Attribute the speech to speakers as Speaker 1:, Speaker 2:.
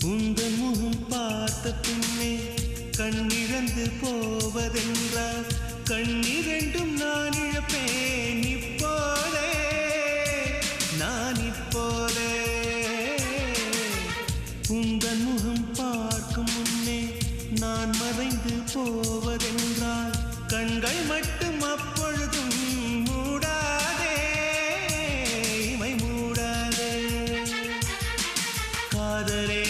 Speaker 1: உந்தன் முகம் பார்த்த பின்னே கண்ணிழந்து போவதென்றால் கண்ணிரண்டும் நான் இழப்பேன் இப்போதே நான் இப்போதே உந்தன் முகம் பார்க்கும் முன்னே நான் மறைந்து போவதென்றால் கண்கள் மட்டும் அப்பொழுதும் மூடாதே இமை மூடாதே காதலே